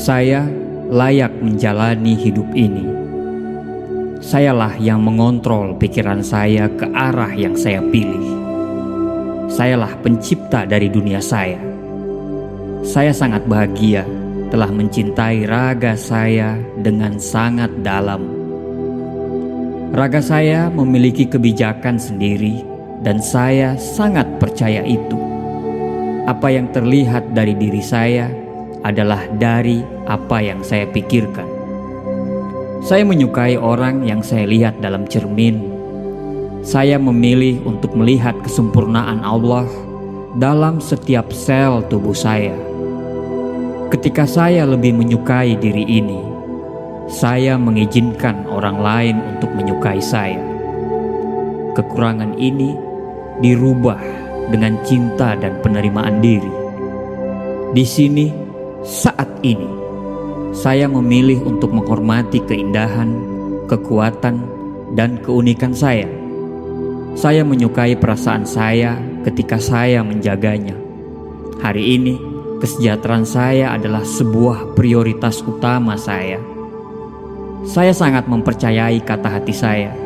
Saya layak menjalani hidup ini. Sayalah yang mengontrol pikiran saya ke arah yang saya pilih. Sayalah pencipta dari dunia saya. Saya sangat bahagia telah mencintai raga saya dengan sangat dalam. Raga saya memiliki kebijakan sendiri dan saya sangat percaya itu. Apa yang terlihat dari diri saya adalah dari apa yang saya pikirkan. Saya menyukai orang yang saya lihat dalam cermin. Saya memilih untuk melihat kesempurnaan Allah dalam setiap sel tubuh saya. Ketika saya lebih menyukai diri ini, saya mengizinkan orang lain untuk menyukai saya. Kekurangan ini dirubah dengan cinta dan penerimaan diri. Di sini, saat ini, saya memilih untuk menghormati keindahan, kekuatan, dan keunikan saya. Saya menyukai perasaan saya ketika saya menjaganya. Hari ini, kesejahteraan saya adalah sebuah prioritas utama saya. Saya sangat mempercayai kata hati saya.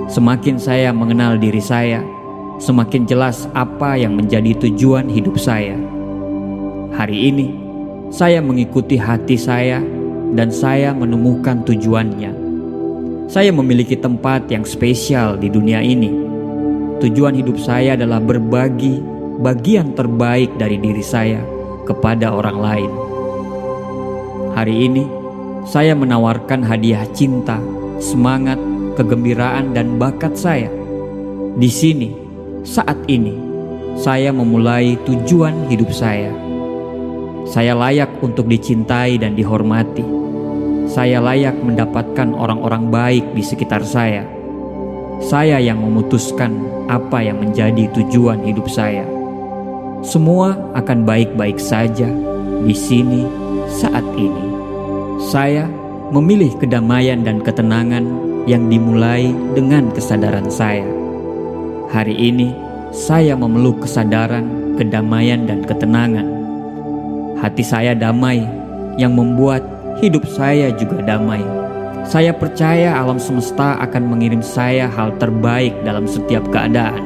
Semakin saya mengenal diri saya, semakin jelas apa yang menjadi tujuan hidup saya. Hari ini, saya mengikuti hati saya dan saya menemukan tujuannya. Saya memiliki tempat yang spesial di dunia ini. Tujuan hidup saya adalah berbagi bagian terbaik dari diri saya kepada orang lain. Hari ini, saya menawarkan hadiah cinta, semangat, kegembiraan, dan bakat saya. Di sini, saat ini, saya memulai tujuan hidup saya. Saya layak untuk dicintai dan dihormati. Saya layak mendapatkan orang-orang baik di sekitar saya. Saya yang memutuskan apa yang menjadi tujuan hidup saya. Semua akan baik-baik saja di sini saat ini. Saya memilih kedamaian dan ketenangan yang dimulai dengan kesadaran saya. Hari ini, saya memeluk kesadaran, kedamaian, dan ketenangan. Hati saya damai, yang membuat hidup saya juga damai. Saya percaya alam semesta akan mengirim saya hal terbaik dalam setiap keadaan.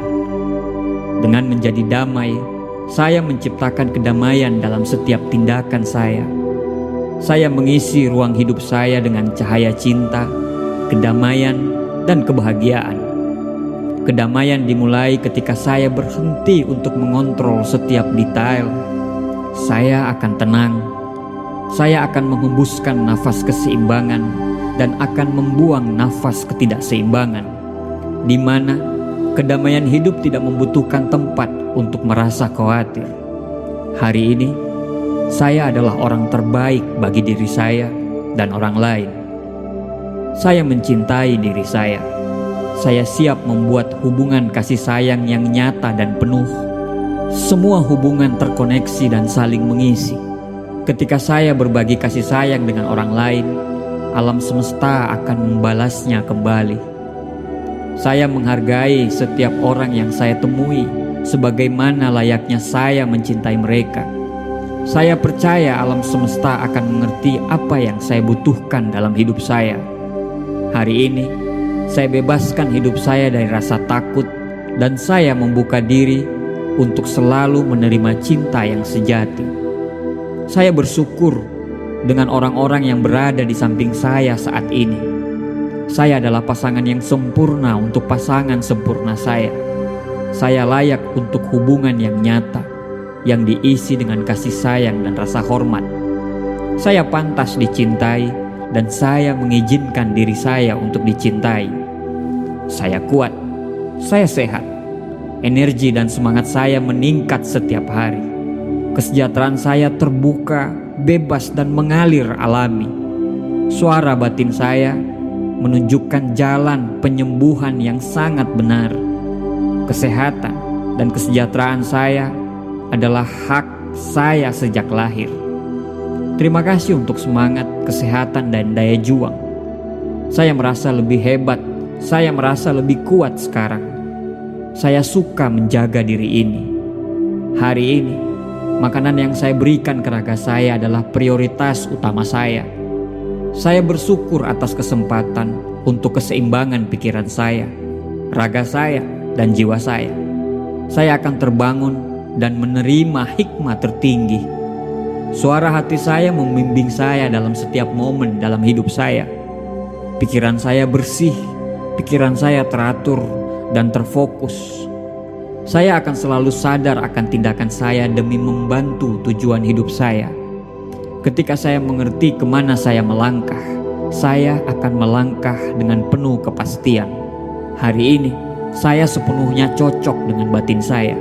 Dengan menjadi damai, saya menciptakan kedamaian dalam setiap tindakan saya. Saya mengisi ruang hidup saya dengan cahaya cinta, kedamaian, dan kebahagiaan. Kedamaian dimulai ketika saya berhenti untuk mengontrol setiap detail. Saya akan tenang. Saya akan menghembuskan nafas keseimbangan dan akan membuang nafas ketidakseimbangan, di mana kedamaian hidup tidak membutuhkan tempat untuk merasa khawatir. Hari ini, saya adalah orang terbaik bagi diri saya dan orang lain. Saya mencintai diri saya. Saya siap membuat hubungan kasih sayang yang nyata dan penuh. Semua hubungan terkoneksi dan saling mengisi. Ketika saya berbagi kasih sayang dengan orang lain, alam semesta akan membalasnya kembali. Saya menghargai setiap orang yang saya temui sebagaimana layaknya saya mencintai mereka. Saya percaya alam semesta akan mengerti apa yang saya butuhkan dalam hidup saya. Hari ini, saya bebaskan hidup saya dari rasa takut dan saya membuka diri untuk selalu menerima cinta yang sejati. Saya bersyukur dengan orang-orang yang berada di samping saya saat ini. Saya adalah pasangan yang sempurna untuk pasangan sempurna saya. Saya layak untuk hubungan yang nyata, yang diisi dengan kasih sayang dan rasa hormat. Saya pantas dicintai dan saya mengizinkan diri saya untuk dicintai. Saya kuat, saya sehat. Energi dan semangat saya meningkat setiap hari. Kesejahteraan saya terbuka, bebas, dan mengalir alami. Suara batin saya menunjukkan jalan penyembuhan yang sangat benar. Kesehatan dan kesejahteraan saya adalah hak saya sejak lahir. Terima kasih untuk semangat, kesehatan, dan daya juang. Saya merasa lebih hebat. Saya merasa lebih kuat sekarang. Saya suka menjaga diri ini. Hari ini, Makanan yang saya berikan ke raga saya adalah prioritas utama saya. Saya bersyukur atas kesempatan untuk keseimbangan pikiran saya, raga saya, dan jiwa saya. Saya akan terbangun dan menerima hikmah tertinggi. Suara hati saya membimbing saya dalam setiap momen dalam hidup saya. Pikiran saya bersih, pikiran saya teratur dan terfokus. Saya akan selalu sadar akan tindakan saya demi membantu tujuan hidup saya. Ketika saya mengerti kemana saya melangkah, saya akan melangkah dengan penuh kepastian. Hari ini, saya sepenuhnya cocok dengan batin saya.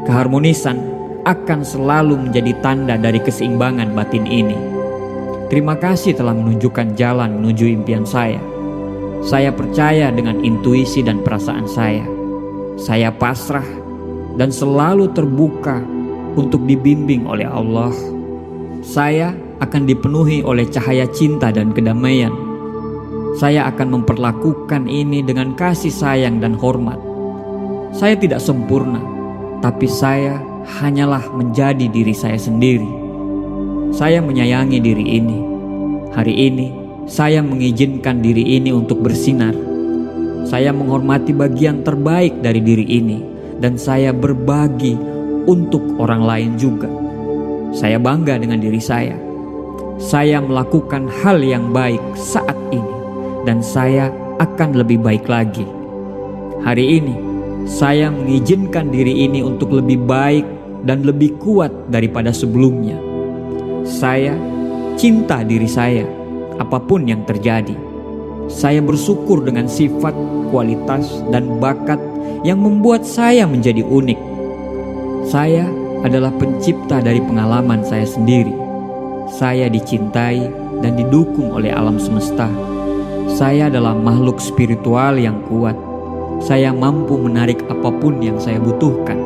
Keharmonisan akan selalu menjadi tanda dari keseimbangan batin ini. Terima kasih telah menunjukkan jalan menuju impian saya. Saya percaya dengan intuisi dan perasaan saya. Saya pasrah dan selalu terbuka untuk dibimbing oleh Allah. Saya akan dipenuhi oleh cahaya cinta dan kedamaian. Saya akan memperlakukan ini dengan kasih sayang dan hormat. Saya tidak sempurna, tapi saya hanyalah menjadi diri saya sendiri. Saya menyayangi diri ini. Hari ini, saya mengizinkan diri ini untuk bersinar. Saya menghormati bagian terbaik dari diri ini, dan saya berbagi untuk orang lain juga. Saya bangga dengan diri saya. Saya melakukan hal yang baik saat ini, dan saya akan lebih baik lagi. Hari ini, saya mengizinkan diri ini untuk lebih baik dan lebih kuat daripada sebelumnya. Saya cinta diri saya, apapun yang terjadi. Saya bersyukur dengan sifat, kualitas, dan bakat yang membuat saya menjadi unik. Saya adalah pencipta dari pengalaman saya sendiri. Saya dicintai dan didukung oleh alam semesta. Saya adalah makhluk spiritual yang kuat. Saya mampu menarik apapun yang saya butuhkan.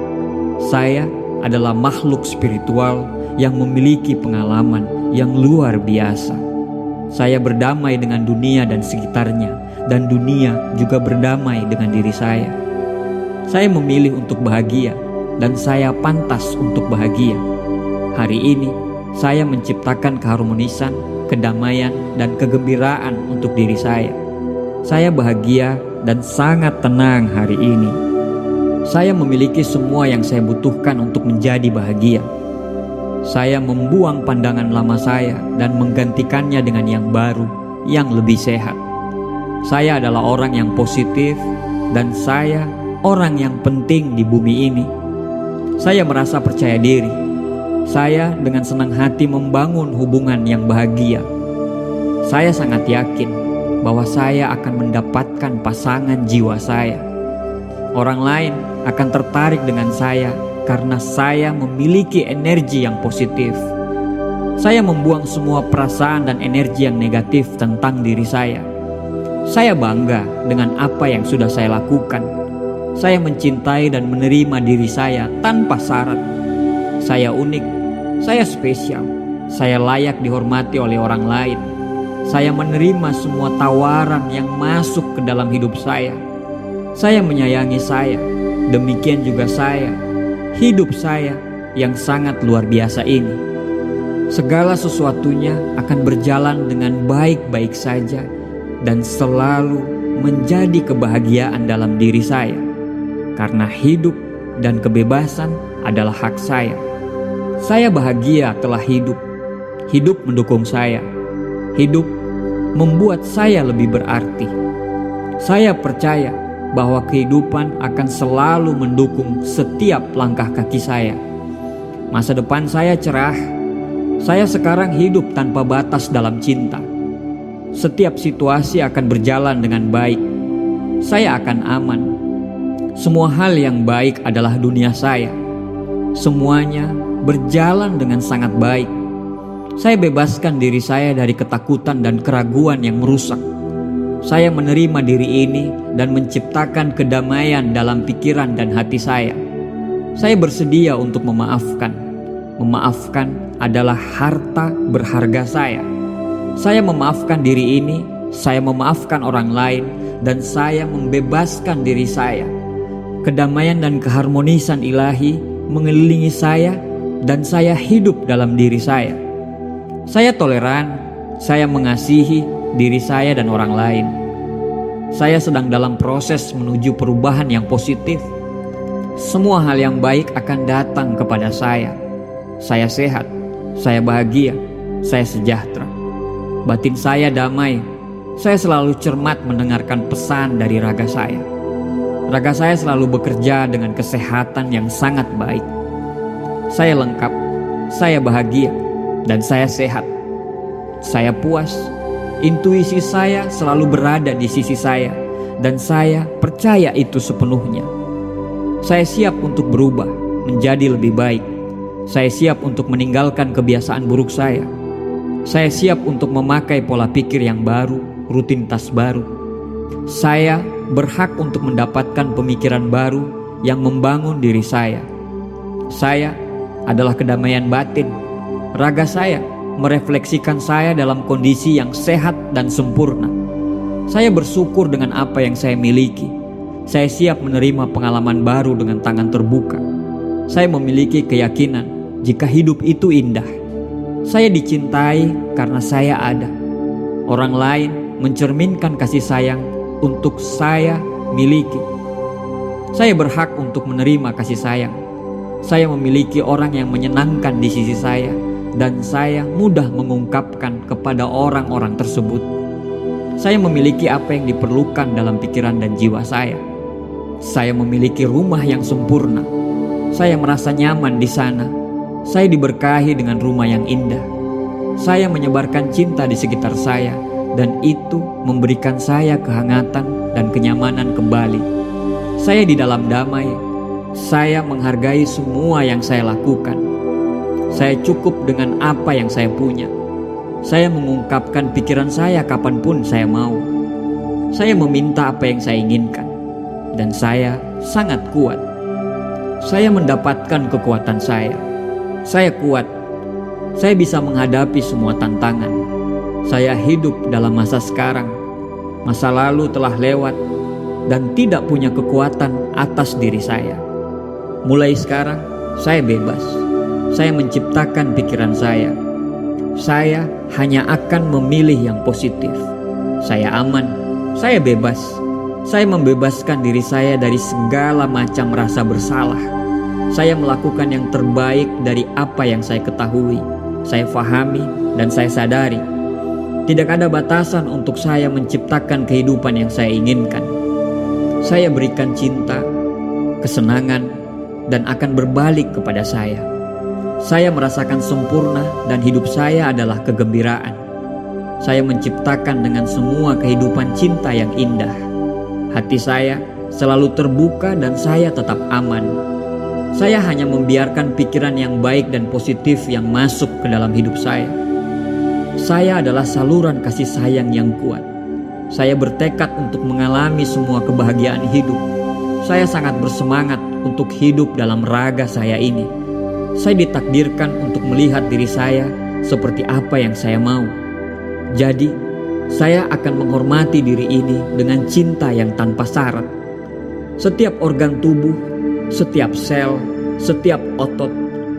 Saya adalah makhluk spiritual yang memiliki pengalaman yang luar biasa. Saya berdamai dengan dunia dan sekitarnya, dan dunia juga berdamai dengan diri saya. Saya memilih untuk bahagia, dan saya pantas untuk bahagia. Hari ini, saya menciptakan keharmonisan, kedamaian, dan kegembiraan untuk diri saya. Saya bahagia dan sangat tenang hari ini. Saya memiliki semua yang saya butuhkan untuk menjadi bahagia. Saya membuang pandangan lama saya dan menggantikannya dengan yang baru, yang lebih sehat. Saya adalah orang yang positif, dan saya orang yang penting di bumi ini. Saya merasa percaya diri. Saya dengan senang hati membangun hubungan yang bahagia. Saya sangat yakin bahwa saya akan mendapatkan pasangan jiwa saya. Orang lain akan tertarik dengan saya karena saya memiliki energi yang positif. Saya membuang semua perasaan dan energi yang negatif tentang diri saya. Saya bangga dengan apa yang sudah saya lakukan. Saya mencintai dan menerima diri saya tanpa syarat. Saya unik, saya spesial, saya layak dihormati oleh orang lain. Saya menerima semua tawaran yang masuk ke dalam hidup saya. Saya menyayangi saya, demikian juga saya. Hidup saya yang sangat luar biasa ini. Segala sesuatunya akan berjalan dengan baik-baik saja dan selalu menjadi kebahagiaan dalam diri saya. Karena hidup dan kebebasan adalah hak saya. Saya bahagia telah hidup. Hidup mendukung saya. Hidup membuat saya lebih berarti. Saya percaya bahwa kehidupan akan selalu mendukung setiap langkah kaki saya. Masa depan saya cerah. Saya sekarang hidup tanpa batas dalam cinta. Setiap situasi akan berjalan dengan baik. Saya akan aman. Semua hal yang baik adalah dunia saya. Semuanya berjalan dengan sangat baik. Saya bebaskan diri saya dari ketakutan dan keraguan yang merusak. Saya menerima diri ini dan menciptakan kedamaian dalam pikiran dan hati saya. Saya bersedia untuk memaafkan. Memaafkan adalah harta berharga saya. Saya memaafkan diri ini, saya memaafkan orang lain, dan saya membebaskan diri saya. Kedamaian dan keharmonisan ilahi mengelilingi saya dan saya hidup dalam diri saya. Saya toleran, saya mengasihi diri saya dan orang lain. Saya sedang dalam proses menuju perubahan yang positif. Semua hal yang baik akan datang kepada saya. Saya sehat, saya bahagia, saya sejahtera. Batin saya damai. Saya selalu cermat mendengarkan pesan dari raga saya. Raga saya selalu bekerja dengan kesehatan yang sangat baik. Saya lengkap, saya bahagia, dan saya sehat. Saya puas. Intuisi saya selalu berada di sisi saya, dan saya percaya itu sepenuhnya. Saya siap untuk berubah menjadi lebih baik. Saya siap untuk meninggalkan kebiasaan buruk saya. Saya siap untuk memakai pola pikir yang baru, rutinitas baru. Saya berhak untuk mendapatkan pemikiran baru yang membangun diri saya. Saya adalah kedamaian batin. Raga saya merefleksikan saya dalam kondisi yang sehat dan sempurna. Saya bersyukur dengan apa yang saya miliki. Saya siap menerima pengalaman baru dengan tangan terbuka. Saya memiliki keyakinan jika hidup itu indah. Saya dicintai karena saya ada. Orang lain mencerminkan kasih sayang untuk saya miliki. Saya berhak untuk menerima kasih sayang. Saya memiliki orang yang menyenangkan di sisi saya, dan saya mudah mengungkapkan kepada orang-orang tersebut. Saya memiliki apa yang diperlukan dalam pikiran dan jiwa saya. Saya memiliki rumah yang sempurna. Saya merasa nyaman di sana. Saya diberkahi dengan rumah yang indah. Saya menyebarkan cinta di sekitar saya, dan itu memberikan saya kehangatan dan kenyamanan kembali. Saya di dalam damai. Saya menghargai semua yang saya lakukan. Saya cukup dengan apa yang saya punya. Saya mengungkapkan pikiran saya kapanpun saya mau. Saya meminta apa yang saya inginkan, dan saya sangat kuat. Saya mendapatkan kekuatan saya. Saya kuat. Saya bisa menghadapi semua tantangan. Saya hidup dalam masa sekarang. Masa lalu telah lewat dan tidak punya kekuatan atas diri saya. Mulai sekarang, saya bebas. Saya menciptakan pikiran saya. Saya hanya akan memilih yang positif. Saya aman. Saya bebas. Saya membebaskan diri saya dari segala macam rasa bersalah. Saya melakukan yang terbaik dari apa yang saya ketahui, saya fahami, dan saya sadari. Tidak ada batasan untuk saya menciptakan kehidupan yang saya inginkan. Saya berikan cinta, kesenangan, dan akan berbalik kepada saya. Saya merasakan sempurna dan hidup saya adalah kegembiraan. Saya menciptakan dengan semua kehidupan cinta yang indah. Hati saya selalu terbuka dan saya tetap aman. Saya hanya membiarkan pikiran yang baik dan positif yang masuk ke dalam hidup saya. Saya adalah saluran kasih sayang yang kuat. Saya bertekad untuk mengalami semua kebahagiaan hidup. Saya sangat bersemangat untuk hidup dalam raga saya ini. Saya ditakdirkan untuk melihat diri saya seperti apa yang saya mau. Jadi, saya akan menghormati diri ini dengan cinta yang tanpa syarat. Setiap organ tubuh, setiap sel, setiap otot,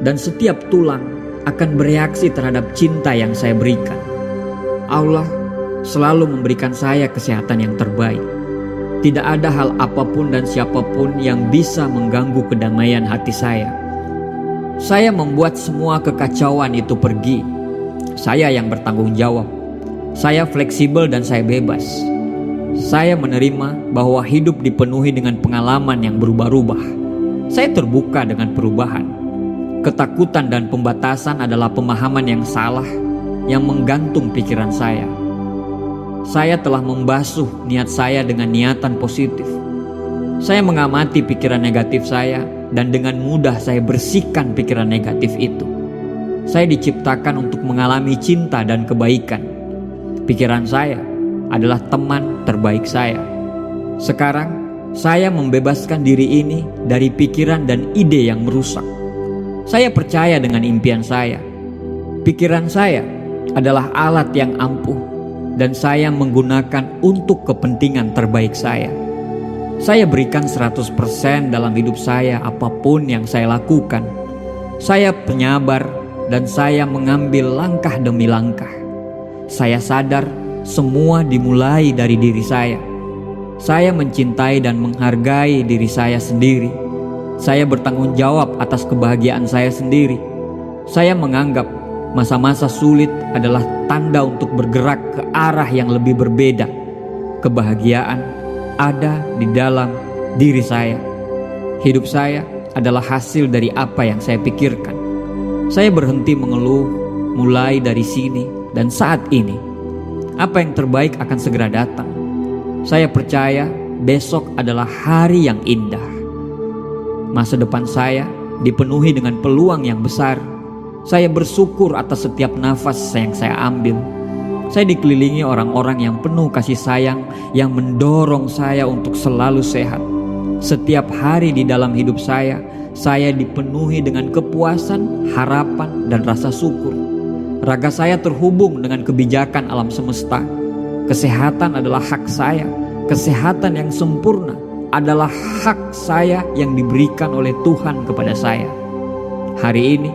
dan setiap tulang akan bereaksi terhadap cinta yang saya berikan. Allah selalu memberikan saya kesehatan yang terbaik. Tidak ada hal apapun dan siapapun yang bisa mengganggu kedamaian hati saya. Saya membuat semua kekacauan itu pergi. Saya yang bertanggung jawab. Saya fleksibel dan saya bebas. Saya menerima bahwa hidup dipenuhi dengan pengalaman yang berubah-ubah. Saya terbuka dengan perubahan. Ketakutan dan pembatasan adalah pemahaman yang salah yang menggantung pikiran saya. Saya telah membasuh niat saya dengan niatan positif. Saya mengamati pikiran negatif saya dan dengan mudah saya bersihkan pikiran negatif itu. Saya diciptakan untuk mengalami cinta dan kebaikan. Pikiran saya adalah teman terbaik saya. Sekarang, saya membebaskan diri ini dari pikiran dan ide yang merusak. Saya percaya dengan impian saya. Pikiran saya adalah alat yang ampuh dan saya menggunakan untuk kepentingan terbaik saya. Saya berikan 100% dalam hidup saya apapun yang saya lakukan. Saya penyabar dan saya mengambil langkah demi langkah. Saya sadar semua dimulai dari diri saya. Saya mencintai dan menghargai diri saya sendiri. Saya bertanggung jawab atas kebahagiaan saya sendiri. Saya menganggap masa-masa sulit adalah tanda untuk bergerak ke arah yang lebih berbeda. Kebahagiaan ada di dalam diri saya. Hidup saya adalah hasil dari apa yang saya pikirkan. Saya berhenti mengeluh mulai dari sini dan saat ini. Apa yang terbaik akan segera datang. Saya percaya besok adalah hari yang indah. Masa depan saya dipenuhi dengan peluang yang besar. Saya bersyukur atas setiap nafas yang saya ambil. Saya dikelilingi orang-orang yang penuh kasih sayang yang mendorong saya untuk selalu sehat. Setiap hari di dalam hidup saya dipenuhi dengan kepuasan, harapan, dan rasa syukur. Raga saya terhubung dengan kebijakan alam semesta. Kesehatan adalah hak saya. Kesehatan yang sempurna adalah hak saya yang diberikan oleh Tuhan kepada saya. Hari ini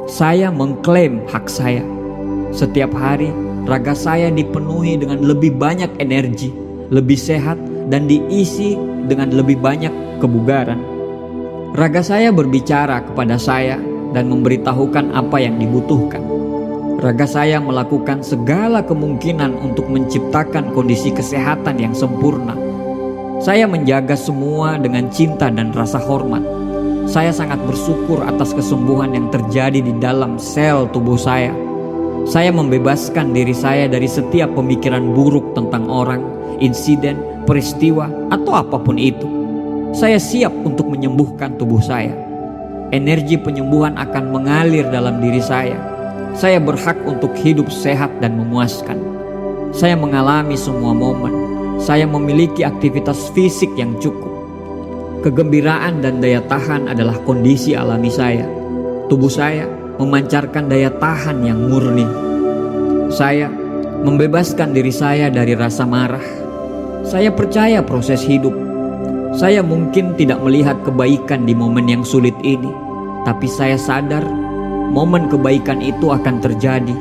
saya mengklaim hak saya. Setiap hari raga saya dipenuhi dengan lebih banyak energi, lebih sehat, dan diisi dengan lebih banyak kebugaran. Raga saya berbicara kepada saya dan memberitahukan apa yang dibutuhkan. Raga saya melakukan segala kemungkinan untuk menciptakan kondisi kesehatan yang sempurna. Saya menjaga semua dengan cinta dan rasa hormat. Saya sangat bersyukur atas kesembuhan yang terjadi di dalam sel tubuh saya. Saya membebaskan diri saya dari setiap pemikiran buruk tentang orang, insiden, peristiwa, atau apapun itu. Saya siap untuk menyembuhkan tubuh saya. Energi penyembuhan akan mengalir dalam diri saya. Saya berhak untuk hidup sehat dan memuaskan. Saya mengalami semua momen. Saya memiliki aktivitas fisik yang cukup. Kegembiraan dan daya tahan adalah kondisi alami saya. Tubuh saya memancarkan daya tahan yang murni. Saya membebaskan diri saya dari rasa marah. Saya percaya proses hidup. Saya mungkin tidak melihat kebaikan di momen yang sulit ini, tapi saya sadar momen kebaikan itu akan terjadi.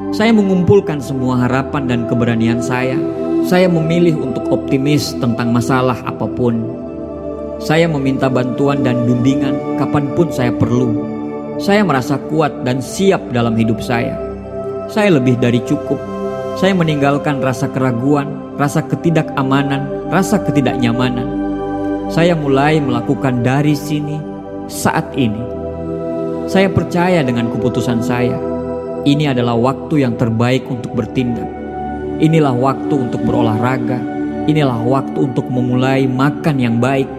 Saya mengumpulkan semua harapan dan keberanian saya. Saya memilih untuk optimis tentang masalah apapun. Saya meminta bantuan dan bimbingan kapanpun saya perlu. Saya merasa kuat dan siap dalam hidup saya. Saya lebih dari cukup. Saya meninggalkan rasa keraguan, rasa ketidakamanan, rasa ketidaknyamanan. Saya mulai melakukan dari sini, saat ini. Saya percaya dengan keputusan saya. Ini adalah waktu yang terbaik untuk bertindak. Inilah waktu untuk berolahraga. Inilah waktu untuk memulai makan yang baik.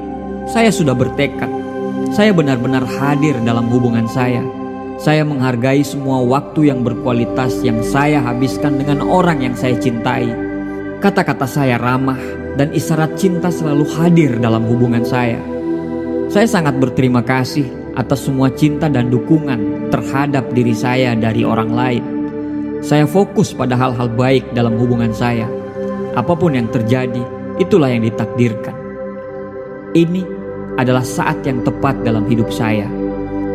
Saya sudah bertekad. Saya benar-benar hadir dalam hubungan saya. Saya menghargai semua waktu yang berkualitas yang saya habiskan dengan orang yang saya cintai. Kata-kata saya ramah dan isyarat cinta selalu hadir dalam hubungan saya. Saya sangat berterima kasih atas semua cinta dan dukungan terhadap diri saya dari orang lain. Saya fokus pada hal-hal baik dalam hubungan saya. Apapun yang terjadi, itulah yang ditakdirkan. Ini adalah saat yang tepat dalam hidup saya.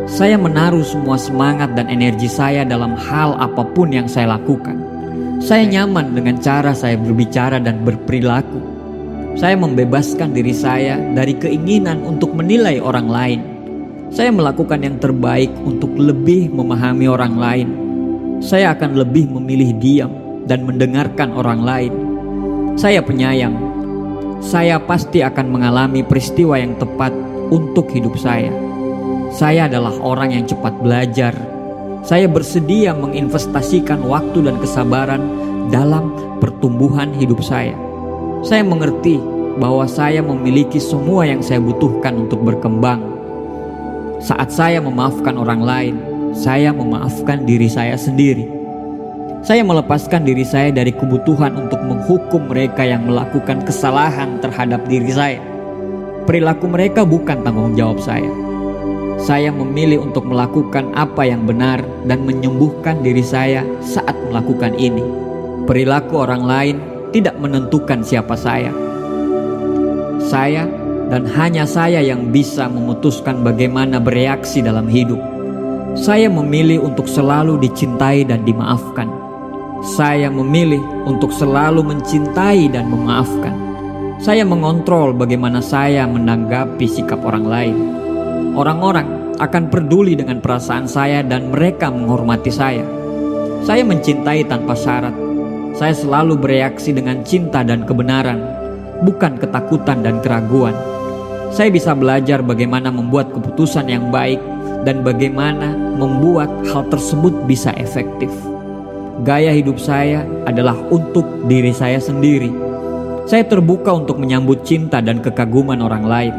Saya menaruh semua semangat dan energi saya dalam hal apapun yang saya lakukan. Saya nyaman dengan cara saya berbicara dan berperilaku. Saya membebaskan diri saya dari keinginan untuk menilai orang lain. Saya melakukan yang terbaik untuk lebih memahami orang lain. Saya akan lebih memilih diam dan mendengarkan orang lain. Saya penyayang. Saya pasti akan mengalami peristiwa yang tepat untuk hidup saya. Saya adalah orang yang cepat belajar. Saya bersedia menginvestasikan waktu dan kesabaran dalam pertumbuhan hidup saya. Saya mengerti bahwa saya memiliki semua yang saya butuhkan untuk berkembang. Saat saya memaafkan orang lain, saya memaafkan diri saya sendiri. Saya melepaskan diri saya dari kebutuhan untuk menghukum mereka yang melakukan kesalahan terhadap diri saya. Perilaku mereka bukan tanggung jawab saya. Saya memilih untuk melakukan apa yang benar dan menyembuhkan diri saya saat melakukan ini. Perilaku orang lain tidak menentukan siapa saya. Saya dan hanya saya yang bisa memutuskan bagaimana bereaksi dalam hidup. Saya memilih untuk selalu dicintai dan dimaafkan. Saya memilih untuk selalu mencintai dan memaafkan. Saya mengontrol bagaimana saya menanggapi sikap orang lain. Orang-orang akan peduli dengan perasaan saya dan mereka menghormati saya. Saya mencintai tanpa syarat. Saya selalu bereaksi dengan cinta dan kebenaran, bukan ketakutan dan keraguan. Saya bisa belajar bagaimana membuat keputusan yang baik dan bagaimana membuat hal tersebut bisa efektif. Gaya hidup saya adalah untuk diri saya sendiri. Saya terbuka untuk menyambut cinta dan kekaguman orang lain.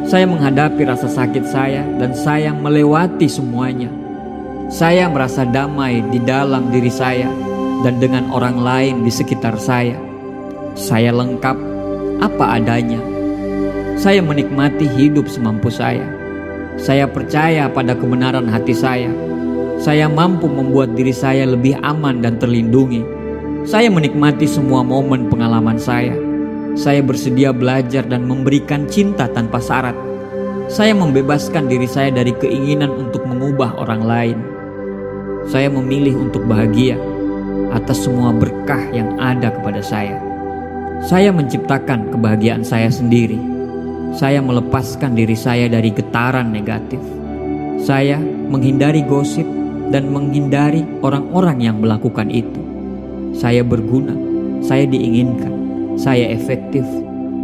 Saya menghadapi rasa sakit saya dan saya melewati semuanya. Saya merasa damai di dalam diri saya dan dengan orang lain di sekitar saya. Saya lengkap apa adanya. Saya menikmati hidup semampu saya. Saya percaya pada kebenaran hati saya. Saya mampu membuat diri saya lebih aman dan terlindungi. Saya menikmati semua momen pengalaman saya. Saya bersedia belajar dan memberikan cinta tanpa syarat. Saya membebaskan diri saya dari keinginan untuk mengubah orang lain. Saya memilih untuk bahagia atas semua berkah yang ada kepada saya. Saya menciptakan kebahagiaan saya sendiri. Saya melepaskan diri saya dari getaran negatif. Saya menghindari gosip dan menghindari orang-orang yang melakukan itu. Saya berguna, saya diinginkan, saya efektif,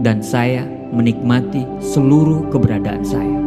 dan saya menikmati seluruh keberadaan saya.